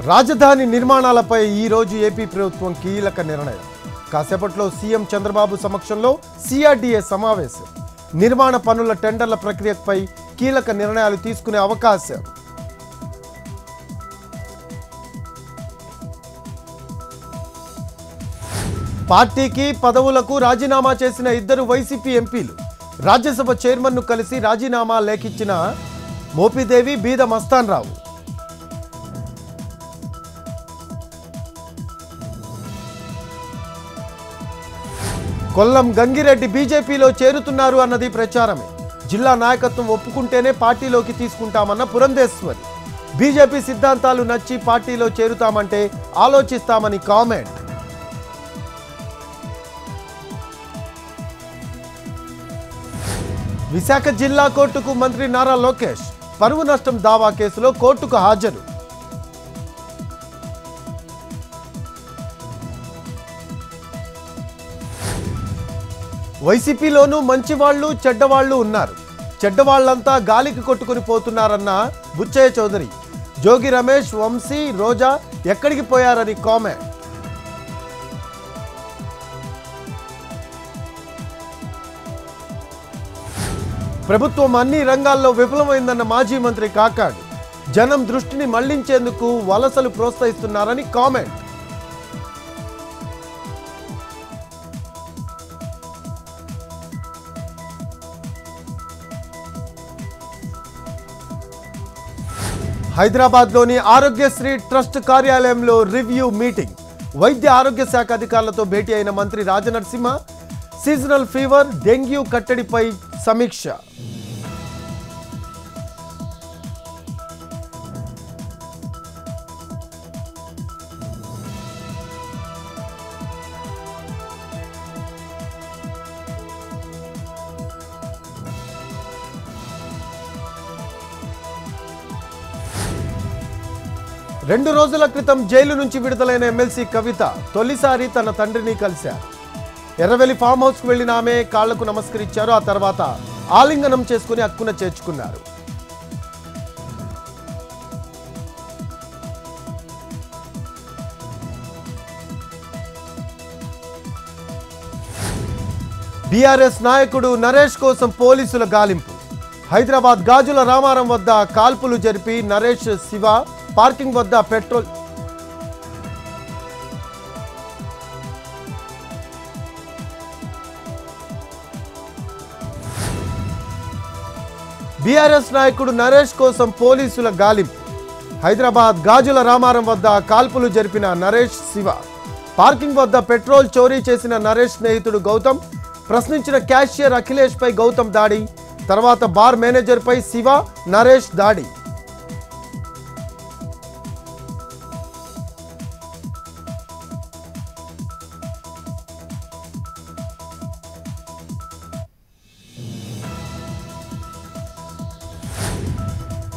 రాజధాని నిర్మాణాలపై ఈ రోజు ఏపీ ప్రభుత్వం కీలక నిర్ణయం. కాసేపట్లో సీఎం చంద్రబాబు సమక్షంలో సిఆర్డీఏ సమావేశం. నిర్మాణ పనుల టెండర్ల ప్రక్రియపై కీలక నిర్ణయాలు తీసుకునే అవకాశం. పార్టీకి పదవులకు రాజీనామా చేసిన ఇద్దరు వైసీపీ ఎంపీలు రాజ్యసభ చైర్మన్ను కలిసి రాజీనామా లేఖిచ్చిన మోపిదేవి, బీద మస్తాన్ రావు. కొల్లం గంగిరెడ్డి బీజేపీలో చేరుతున్నారు అన్నది ప్రచారమే. జిల్లా నాయకత్వం ఒప్పుకుంటేనే పార్టీలోకి తీసుకుంటామన్న పురంధేశ్వరి. బీజేపీ సిద్ధాంతాలు నచ్చి పార్టీలో చేరుతామంటే ఆలోచిస్తామని కామెంట్. విశాఖ జిల్లా కోర్టుకు మంత్రి నారా లోకేష్ పరువు నష్టం దావా కేసులో కోర్టుకు హాజరు. వైసీపీలోనూ మంచివాళ్లు చెడ్డవాళ్లు ఉన్నారు. చెడ్డవాళ్లంతా గాలికి కొట్టుకుని పోతున్నారన్న బుచ్చయ్య చౌదరి. జోగి రమేష్, వంశీ, రోజా ఎక్కడికి పోయారని కామెంట్. ప్రభుత్వం అన్ని రంగాల్లో విఫలమైందన్న మాజీ మంత్రి కాకాడు. జనం దృష్టిని మళ్లించేందుకు వలసలు ప్రోత్సహిస్తున్నారని కామెంట్. హైదరాబాద్లోని ఆరోగ్యశ్రీ ట్రస్ట్ కార్యాలయంలో రివ్యూ మీటింగ్. వైద్య ఆరోగ్య శాఖ అధికారులతో భేటీ అయిన మంత్రి రాజనరసింహ సీజనల్ ఫీవర్, డెంగ్యూ కట్టడిపై సమీక్ష. రెండు రోజుల క్రితం జైలు నుంచి విడుదలైన ఎమ్మెల్సీ కవిత తొలిసారి తన తండ్రిని కలిశారు. ఎర్రవెల్లి ఫామ్ హౌస్కు వెళ్లిన ఆమె కాళ్లకు నమస్కరించారు. ఆ తర్వాత ఆలింగనం చేసుకుని హక్కున చేర్చుకున్నారు. బీఆర్ఎస్ నాయకుడు నరేష్ కోసం పోలీసుల గాలింపు. హైదరాబాద్ గాజుల రామారం వద్ద కాల్పులు జరిపి నరేష్, శివ పార్కింగ్ వద్ద పెట్రోల్. బీఆర్ఎస్ నాయకుడు నరేష్ కోసం పోలీసుల గాలింపు. హైదరాబాద్ గాజుల రామారం వద్ద కాల్పులు జరిపిన నరేష్, శివ పార్కింగ్ వద్ద పెట్రోల్ చోరీ చేసిన నరేష్ స్నేహితుడు గౌతమ్, ప్రశ్నించిన క్యాషియర్ అఖిలేష్ పై గౌతమ్ దాడి. తర్వాత బార్ మేనేజర్ పై శివ, నరేష్ దాడి.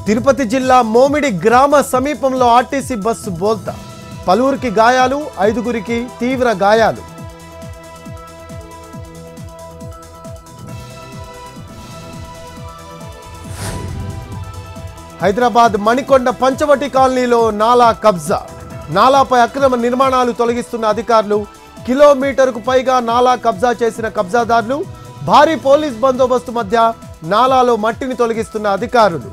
తిరుపతి జిల్లా మోమిడి గ్రామ సమీపంలో ఆర్టీసీ బస్సు బోల్తా. పలువురికి గాయాలు, 5గురికి తీవ్ర గాయాలు. హైదరాబాద్ మణికొండ పంచవటి కాలనీలో నాలా కబ్జా. నాలాపై అక్రమ నిర్మాణాలు తొలగిస్తున్న అధికారులు. కిలోమీటర్కు పైగా నాలా కబ్జా చేసిన కబ్జాదారులు. భారీ పోలీస్ బందోబస్తు మధ్య నాలాలో మట్టిని తొలగిస్తున్న అధికారులు.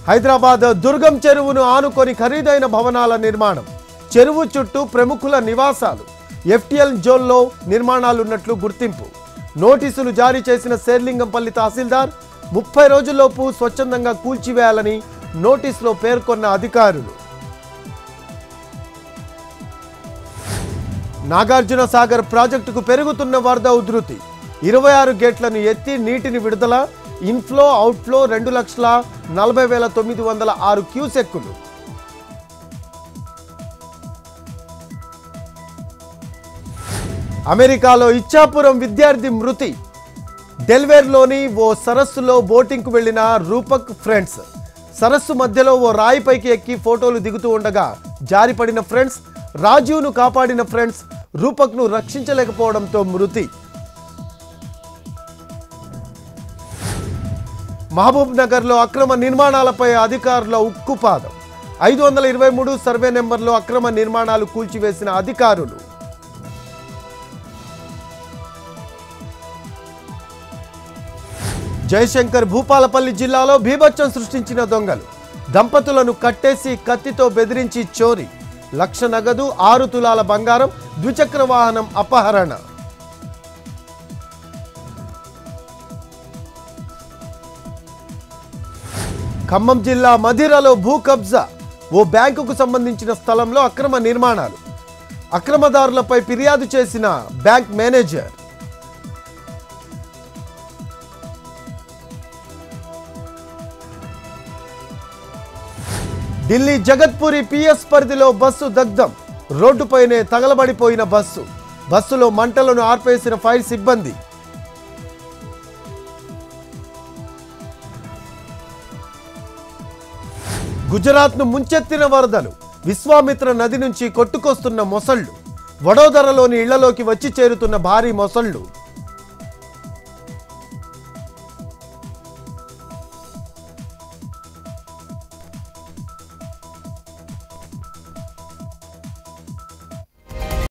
హైదరాబాద్ దుర్గం చెరువును ఆనుకొని ఖరీదైన భవనాల నిర్మాణం. చెరువు చుట్టూ ప్రముఖుల నివాసాలు. ఎఫ్టీఎల్ జోన్లో నిర్మాణాలున్నట్లు గుర్తింపు. నోటీసులు జారీ చేసిన శేర్లింగంపల్లి తహసీల్దార్ 30 రోజుల్లోపు స్వచ్ఛందంగా కూల్చివేయాలని నోటీసులో పేర్కొన్న అధికారులు. నాగార్జున సాగర్ ప్రాజెక్టుకు పెరుగుతున్న వరద ఉధృతి. 26 గేట్లను ఎత్తి నీటిని విడుదల. Inflow, outflow 2,40,906 క్యూసెక్కులు. అమెరికాలో ఇచ్చాపురం విద్యార్థి మృతి. డెల్వేర్లోని ఓ సరస్సులో బోటింగ్కు వెళ్లిన రూపక్ ఫ్రెండ్స్. సరస్సు మధ్యలో ఓ రాయిపైకి ఎక్కి ఫోటోలు దిగుతూ ఉండగా జారిపడిన ఫ్రెండ్స్. రాజీవ్ను కాపాడిన ఫ్రెండ్స్ రూపక్ను రక్షించలేకపోవడంతో మృతి. మహబూబ్ నగర్లో అక్రమ నిర్మాణాలపై అధికారుల ఉక్కుపాదం. 523 సర్వే నెంబర్లో అక్రమ నిర్మాణాలు కూల్చివేసిన అధికారులు. జయశంకర్ భూపాలపల్లి జిల్లాలో బీభత్సం సృష్టించిన దొంగలు. దంపతులను కట్టేసి కత్తితో బెదిరించి చోరీ. 1,00,000 నగదు, 6 తులాల బంగారం, ద్విచక్ర వాహనం అపహరణ. ఖమ్మం జిల్లా మధిరలో భూ కబ్జా. ఓ బ్యాంకుకు సంబంధించిన స్థలంలో అక్రమ నిర్మాణాలు. అక్రమదారులపై ఫిర్యాదు చేసిన బ్యాంక్ మేనేజర్. ఢిల్లీ జగత్పూరి పిఎస్ పరిధిలో బస్సు దగ్ధం. రోడ్డుపైనే తగలబడిపోయిన బస్సులో మంటలను ఆర్పేసిన ఫైర్ సిబ్బంది. గుజరాత్ను ముంచెత్తిన వరదలు. విశ్వామిత్ర నది నుంచి కొట్టుకొస్తున్న మొసళ్లు. వడోదరలోని ఇళ్లలోకి వచ్చి చేరుతున్న భారీ మొసళ్లు.